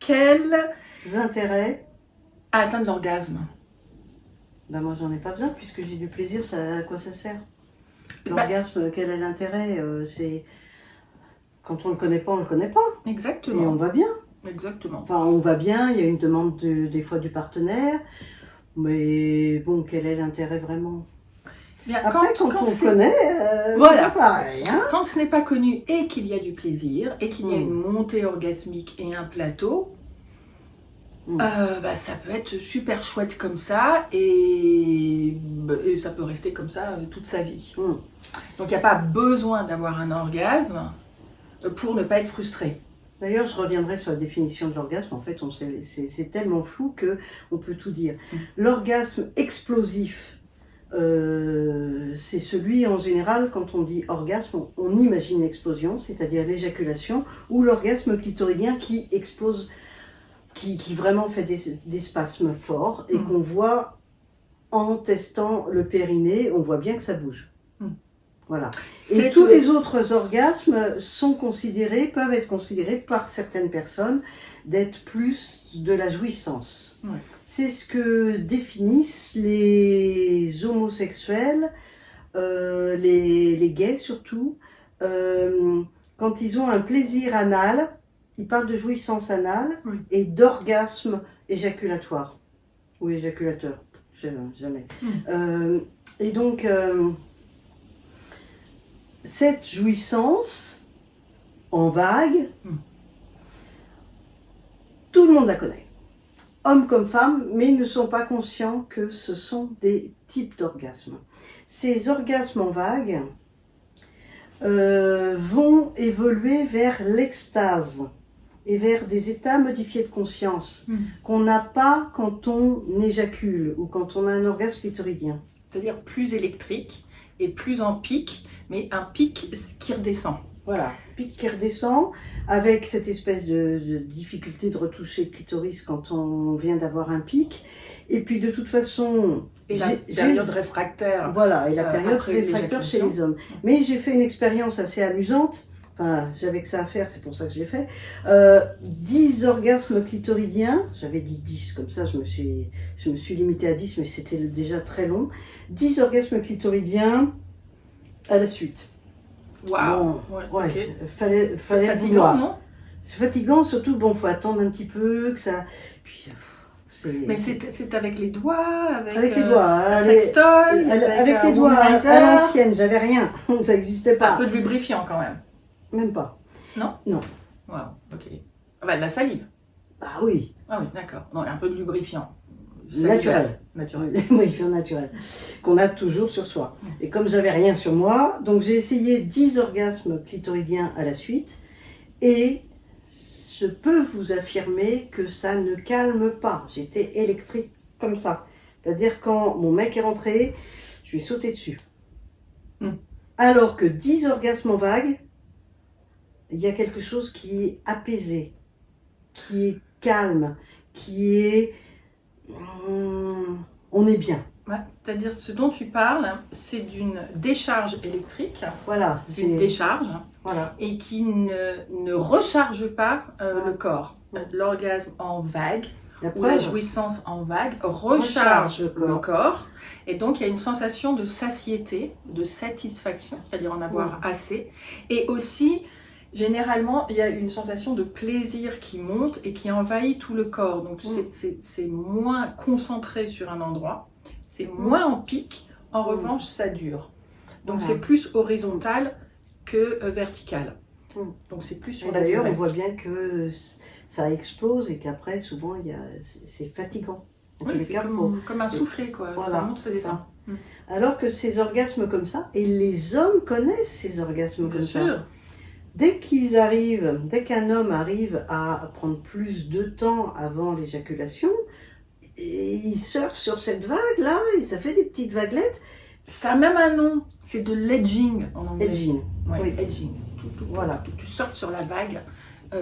quels intérêts à atteindre l'orgasme? Ben moi, j'en ai pas besoin puisque j'ai du plaisir. Ça, à quoi ça sert? Bah, L'orgasme, quel est l'intérêt? C'est quand on le connaît pas, on le connaît pas. Et on exactement. va bien. Exactement. Enfin, on va bien. Il y a une demande des fois du partenaire. Mais bon, quel est l'intérêt vraiment? Bien, Après, quand on le c'est- connaît, Voilà. c'est pas pareil. Hein? quand ce n'est pas connu et qu'il y a du plaisir et qu'il y a Mm. une montée orgasmique et un plateau, Mm. bah, ça peut être super chouette comme ça et ça peut rester comme ça toute sa vie. Mm. Donc il n'y a pas besoin d'avoir un orgasme pour ne pas être frustré. D'ailleurs, je reviendrai sur la définition de l'orgasme. En fait, c'est tellement flou qu'on peut tout dire. Mm. L'orgasme explosif, c'est celui, en général, quand on dit orgasme, on imagine l'explosion, c'est-à-dire l'éjaculation, ou l'orgasme clitoridien qui explose, qui vraiment fait des spasmes forts, et Mm. qu'on voit en testant le périnée, on voit bien que ça bouge. Mm. Voilà. C'est Et tous le- les autres orgasmes peuvent être considérés par certaines personnes d'être plus de la jouissance. Ouais. C'est ce que définissent les homosexuels, les gays surtout, quand ils ont un plaisir anal, ils parlent de jouissance anale Oui. et d'orgasme éjaculatoire ou éjaculateur, je sais jamais. Et donc cette jouissance en vague, tout le monde la connaît, hommes comme femmes, mais ils ne sont pas conscients que ce sont des types d'orgasmes. Ces orgasmes en vague vont évoluer vers l'extase et vers des états modifiés de conscience qu'on n'a pas quand on éjacule ou quand on a un orgasme clitoridien. C'est-à-dire plus électrique et plus en pic, mais un pic qui redescend. Voilà, pic qui redescend avec cette espèce de difficulté de retoucher le clitoris quand on vient d'avoir un pic. Et puis de toute façon... Et la période réfractaire. Voilà, et la période après réfractaire chez les hommes. Mais j'ai fait une expérience assez amusante. Enfin, j'avais que ça à faire, c'est pour ça que je l'ai fait. 10 orgasmes clitoridiens, j'avais dit 10, comme ça je me suis limitée à 10, mais c'était déjà très long. 10 orgasmes clitoridiens à la suite. Waouh! Bon, ouais, ok. fallait le Fatigant, vouloir. non? C'est fatigant, surtout, bon, faut attendre un petit peu, que ça... Puis, Mais c'est avec les doigts, avec les doigts, un les- sextoy, avec un les doigts womanizer, à l'ancienne, j'avais rien, ça n'existait un pas, peu de lubrifiant quand même. même pas. Non? Non. Waouh, ok. Ah bah, de la salive. Ah oui, Ah oui, d'accord. Non, un peu de lubrifiant. naturel. Naturel. Lubrifiant naturel, qu'on a toujours sur soi. Et comme j'avais rien sur moi, donc j'ai essayé 10 orgasmes clitoridiens à la suite, et je peux vous affirmer que ça ne calme pas. J'étais électrique comme ça. C'est-à-dire quand mon mec est rentré, je lui ai sauté dessus. Alors que 10 orgasmes en vague, il y a quelque chose qui est apaisé, qui est calme, qui est... on est bien. Ouais, c'est-à-dire ce dont tu parles, c'est d'une décharge électrique, Voilà. d'une décharge, Voilà. et qui ne recharge pas le corps. Ouais. L'orgasme en vague, La ou la preuve, jouissance en vague, recharge Recharge le le corps. Et donc il y a une sensation de satiété, de satisfaction, c'est-à-dire en avoir assez. Et aussi, généralement, il y a une sensation de plaisir qui monte et qui envahit tout le corps. Donc c'est moins concentré sur un endroit, c'est moins en pic, en revanche ça dure. Donc Voilà. c'est plus horizontal que vertical. Donc c'est plus sur Et la d'ailleurs, on durée. voit bien que ça explose et qu'après, souvent, c'est fatigant. En tous Oui, les c'est cas, comme un soufflet, quoi. Voilà, Ça monte, ça c'est descend. ça. Alors que ces orgasmes comme ça, et les hommes connaissent ces orgasmes Bien comme sûr. ça. Dès qu'un homme arrive à prendre plus de temps avant l'éjaculation, il surfe sur cette vague-là, et ça fait des petites vaguelettes. Ça a même un nom, c'est de l'edging en anglais. Edging. Ouais, Oui. edging. Voilà. Tu surfes sur la vague.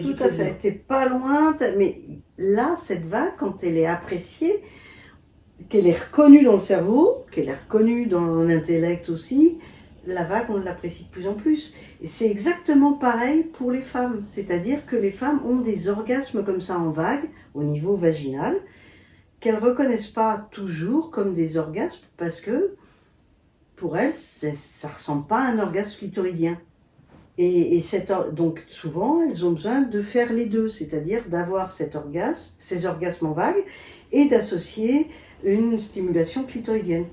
Tout à fait, t'es pas loin, mais là, cette vague, quand elle est appréciée, qu'elle est reconnue dans le cerveau, qu'elle est reconnue dans l'intellect aussi, la vague, on l'apprécie de plus en plus. Et c'est exactement pareil pour les femmes. C'est-à-dire que les femmes ont des orgasmes comme ça en vague, au niveau vaginal, qu'elles ne reconnaissent pas toujours comme des orgasmes parce que pour elles, ça ne ressemble pas à un orgasme clitoridien. Donc souvent, elles ont besoin de faire les deux, c'est-à-dire d'avoir ces orgasmes en vague et d'associer une stimulation clitoridienne.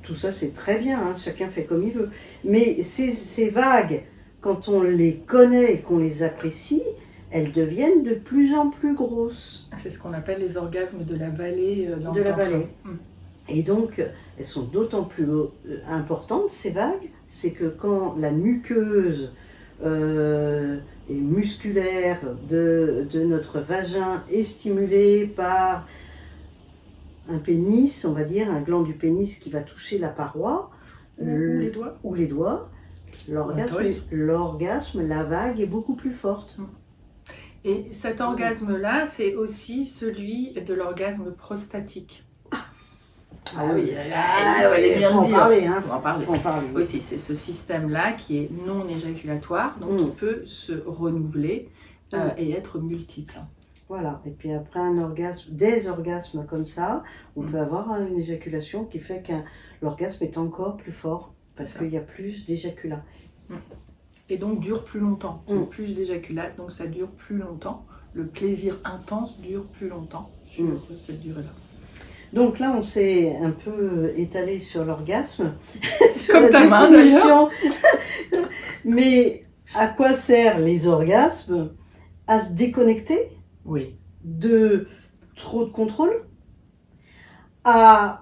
Tout ça, c'est très bien, hein, chacun fait comme il veut. Mais ces vagues, quand on les connaît et qu'on les apprécie, elles deviennent de plus en plus grosses. C'est ce qu'on appelle les orgasmes de la vallée dans De le la temps. vallée. Et donc, elles sont d'autant plus importantes, ces vagues, c'est que quand la muqueuse et musculaire de notre vagin est stimulée par un pénis, on va dire, un gland du pénis qui va toucher la paroi, Ou les doigts. l'orgasme, la vague est beaucoup plus forte. Et cet orgasme-là, c'est aussi celui de l'orgasme prostatique. Ah oui, il faut en parler, hein. Faut en parler. Faut en parler. Aussi, c'est ce système-là qui est non éjaculatoire, donc qui peut se renouveler et être multiple. Voilà, et puis après des orgasmes comme ça, on peut avoir une éjaculation qui fait que l'orgasme est encore plus fort, parce qu'il y a plus d'éjaculat. Et donc dure plus longtemps, plus d'éjaculat, donc ça dure plus longtemps. Le plaisir intense dure plus longtemps sur cette durée-là. Donc là, on s'est un peu étalé sur l'orgasme, sur comme ta main d'ailleurs. Mais à quoi servent les orgasmes? À se déconnecter de trop de contrôle,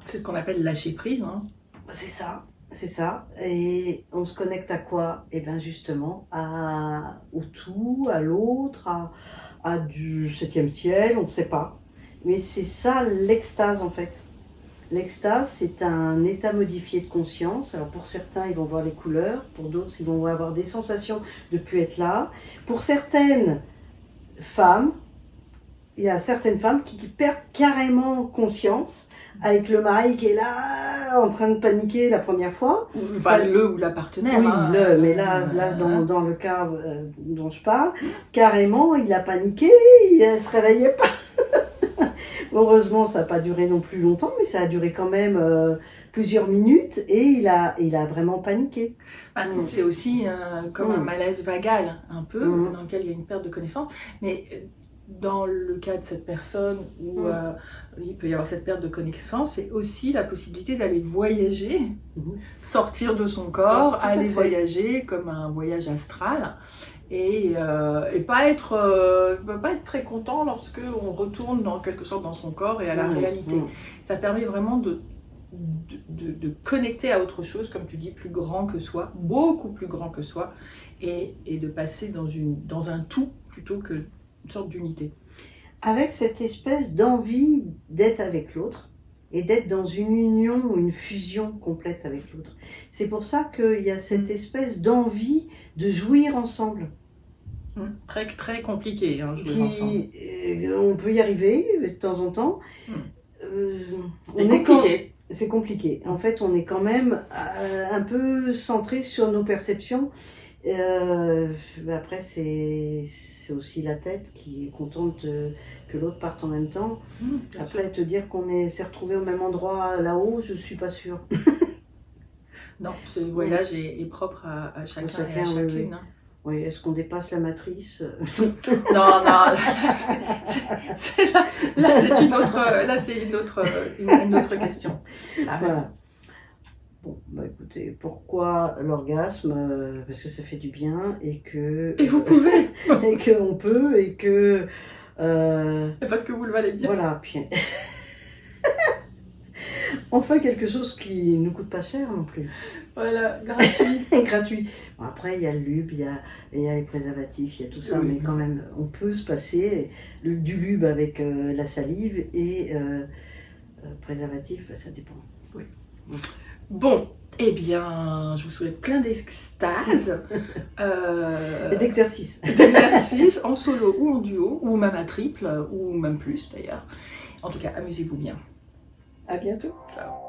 c'est ce qu'on appelle lâcher prise. Hein. C'est ça. Et on se connecte à quoi? Eh bien justement, au tout, à l'autre, à du 7e ciel, on ne sait pas. Mais c'est ça l'extase en fait. L'extase, c'est un état modifié de conscience. Alors pour certains, ils vont voir les couleurs, pour d'autres, ils vont avoir des sensations de ne plus être là. Pour certaines femmes, il y a certaines femmes qui perdent carrément conscience avec le mari qui est là en train de paniquer la première fois. Enfin, le ou la partenaire. Oui, hein. mais là dans le cas dont je parle, carrément, il a paniqué, il ne se réveillait pas. Heureusement, ça n'a pas duré non plus longtemps, mais ça a duré quand même plusieurs minutes et il a vraiment paniqué. C'est aussi comme un malaise vagal, un peu, dans lequel il y a une perte de connaissance. Mais dans le cas de cette personne où il peut y avoir cette perte de connaissance, c'est aussi la possibilité d'aller voyager, sortir de son corps, aller voyager comme un voyage astral. Et pas être très content lorsque on retourne en quelque sorte dans son corps et à la réalité. Ça permet vraiment de connecter à autre chose, comme tu dis, plus grand que soi, beaucoup plus grand que soi, et de passer dans un tout plutôt qu'une sorte d'unité. Avec cette espèce d'envie d'être avec l'autre et d'être dans une union ou une fusion complète avec l'autre. C'est pour ça qu'il y a cette espèce d'envie de jouir ensemble. Très, très compliqué, hein, jouer ensemble. On peut y arriver de temps en temps. C'est compliqué. En fait, on est quand même un peu centré sur nos perceptions. Après, c'est aussi la tête qui est contente que l'autre parte en même temps. Après, te dire qu'on s'est retrouvé au même endroit là-haut, je suis pas sûre. Non, ce voyage est propre à chacun et à chacune. Hein. Oui, est-ce qu'on dépasse la matrice? Non, là c'est une autre question. Voilà. Bon, écoutez, pourquoi l'orgasme? Parce que ça fait du bien et que... Et vous pouvez et qu'on peut et que... Et parce que vous le valez bien. Voilà, puis... On fait quelque chose qui ne coûte pas cher non plus. Voilà, gratuit. Gratuit. Bon, après, il y a le lube, il y a les préservatifs, il y a tout ça, mais quand même, on peut se passer du lube avec la salive et préservatif, ça dépend. Oui. Bon, eh bien, je vous souhaite plein d'extase. Et d'exercices. D'exercices en solo ou en duo, ou même à triple, ou même plus d'ailleurs. En tout cas, amusez-vous bien. À bientôt. Ciao.